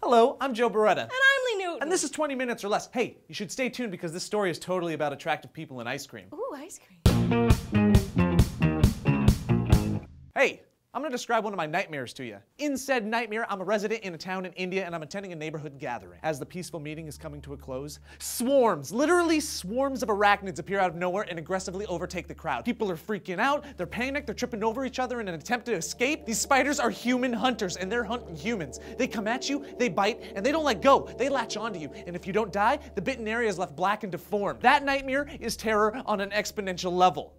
Hello, I'm Joe Beretta. And I'm Lee Newton. And this is 20 Minutes or Less. Hey, you should stay tuned because this story is totally about attractive people and ice cream. Ooh, ice cream. Hey, I'm gonna describe one of my nightmares to you. In said nightmare, I'm a resident in a town in India and I'm attending a neighborhood gathering. As the peaceful meeting is coming to a close, swarms, literally swarms of arachnids appear out of nowhere and aggressively overtake the crowd. People are freaking out, they're panicked, they're tripping over each other in an attempt to escape. These spiders are human hunters and they're hunting humans. They come at you, they bite, and they don't let go. They latch onto you, and if you don't die, the bitten area is left black and deformed. That nightmare is terror on an exponential level.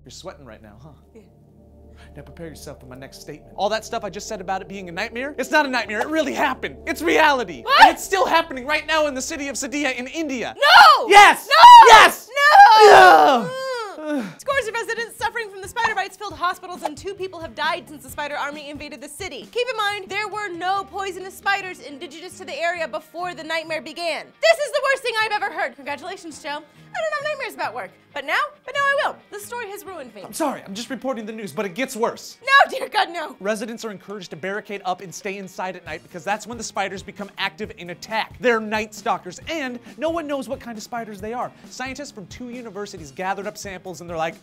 You're sweating right now, huh? Yeah. Now prepare yourself for my next statement. All that stuff I just said about it being a nightmare, it's not a nightmare, it really happened. It's reality. What? And it's still happening right now in the city of Sadia in India. No! Yes! No! Yes! No! Scores of residents suffering from the spider bites filled hospitals and 2 people have died since the spider army invaded the city. Keep in mind, there were no poisonous spiders indigenous to the area before the nightmare began. This is the worst thing I've ever heard. Congratulations, Joe. I don't have nightmares about work. But now I will. This story has ruined me. I'm sorry, I'm just reporting the news, but it gets worse. No, dear God, no. Residents are encouraged to barricade up and stay inside at night because that's when the spiders become active and attack. They're night stalkers, and no one knows what kind of spiders they are. Scientists from 2 universities gathered up samples and they're like,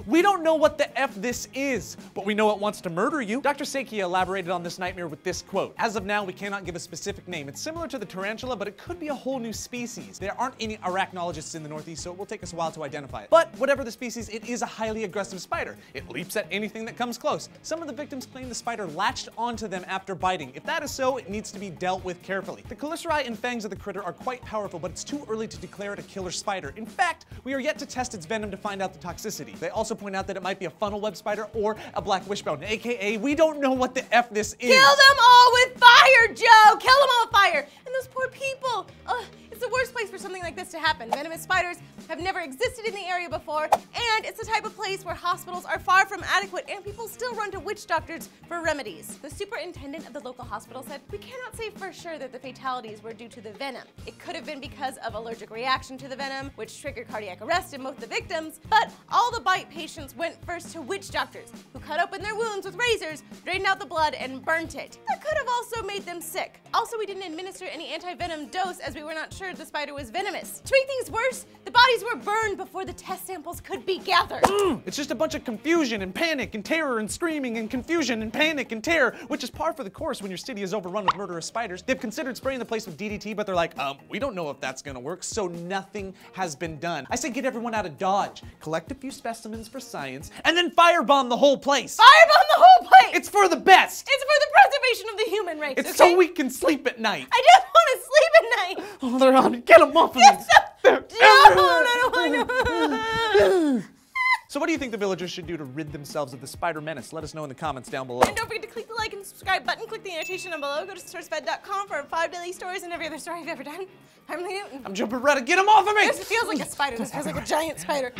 we don't know what the F this is, but we know it wants to murder you. Dr. Sakia elaborated on this nightmare with this quote: "As of now, we cannot give a specific name. It's similar to the tarantula, but it could be a whole new species. There aren't any arachnologists in the Northeast, so it will take us a while to identify it. But whatever the species, it is a highly aggressive spider. It leaps at anything that comes close. Some of the victims claim the spider latched onto them after biting. If that is so, it needs to be dealt with carefully. The chelicerae and fangs of the critter are quite powerful, but it's too early to declare it a killer spider. In fact, we are yet to test its venom to find out the toxicity. They also point out that it might be a funnel web spider or a black wishbone, aka we don't know what the F this is." Kill them all with fire, Joe! Kill them all with fire! And those poor people! Ugh, it's the worst place for something like this to happen. Venomous spiders have never existed in the area before, and it's the type of place where hospitals are far from adequate and people still run to witch doctors for remedies. The superintendent of the local hospital said, "We cannot say for sure that the fatalities were due to the venom. It could have been because of allergic reaction to the venom, which triggered cardiac arrest in both the victims, but all the bite patients went first to witch doctors, who cut open their wounds with razors, drained out the blood, and burnt it. That could have also made them sick. Also, we didn't administer any anti-venom dose as we were not sure the spider was venomous. To make things worse, the bodies were burned before the test samples could be gathered." It's just a bunch of confusion and panic and terror and screaming and confusion and panic and terror, which is par for the course when your city is overrun with murderous spiders. They've considered spraying the place with DDT, but they're like, we don't know if that's gonna work, so nothing has been done. I say get everyone out of Dodge, collect a few specimens for science, and then firebomb the whole place. Firebomb the whole place! It's for the best. It's for the preservation of the human race, It's okay? so we can sleep at night. I just want to sleep at night! Oh, they're on. Get them off of me. They're everywhere. So what do you think the villagers should do to rid themselves of the spider menace? Let us know in the comments down below. And don't forget to click the like and subscribe button, click the annotation down below, go to SourceFed.com for 5 daily stories and every other story I've ever done. I'm Lee Newton. I'm Joe Beretta. Get them off of me! This feels like a spider. This feels like a giant spider.